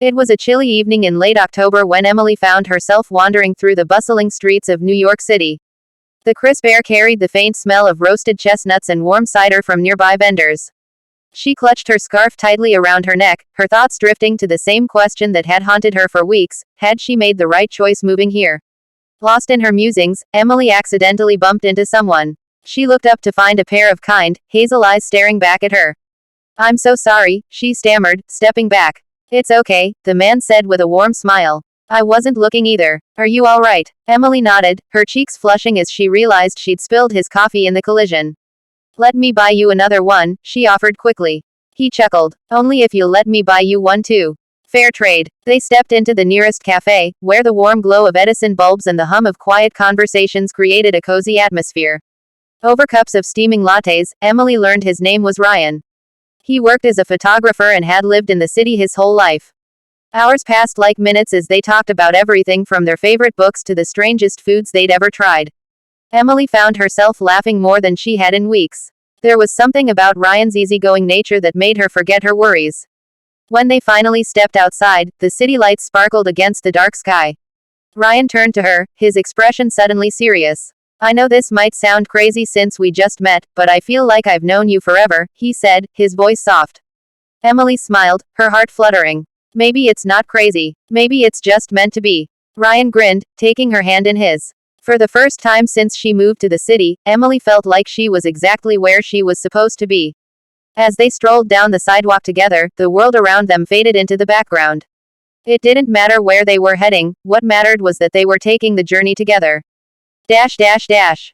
It was a chilly evening in late October when Emily found herself wandering through the bustling streets of New York City. The crisp air carried the faint smell of roasted chestnuts and warm cider from nearby vendors. She clutched her scarf tightly around her neck, her thoughts drifting to the same question that had haunted her for weeks: had she made the right choice moving here? Lost in her musings, Emily accidentally bumped into someone. She looked up to find a pair of kind, hazel eyes staring back at her. "I'm so sorry," she stammered, stepping back. "It's okay," the man said with a warm smile. "I wasn't looking either. Are you all right?" Emily nodded, her cheeks flushing as she realized she'd spilled his coffee in the collision. "Let me buy you another one," she offered quickly. He chuckled. "Only if you'll let me buy you one too." Fair trade. They stepped into the nearest cafe, where the warm glow of Edison bulbs and the hum of quiet conversations created a cozy atmosphere. Over cups of steaming lattes, Emily learned his name was Ryan. He worked as a photographer and had lived in the city his whole life. Hours passed like minutes as they talked about everything from their favorite books to the strangest foods they'd ever tried. Emily found herself laughing more than she had in weeks. There was something about Ryan's easygoing nature that made her forget her worries. When they finally stepped outside, the city lights sparkled against the dark sky. Ryan turned to her, his expression suddenly serious. "I know this might sound crazy since we just met, but I feel like I've known you forever," he said, his voice soft. Emily smiled, her heart fluttering. "Maybe it's not crazy. Maybe it's just meant to be." Ryan grinned, taking her hand in his. For the first time since she moved to the city, Emily felt like she was exactly where she was supposed to be. As they strolled down the sidewalk together, the world around them faded into the background. It didn't matter where they were heading, what mattered was that they were taking the journey together. Dash dash dash.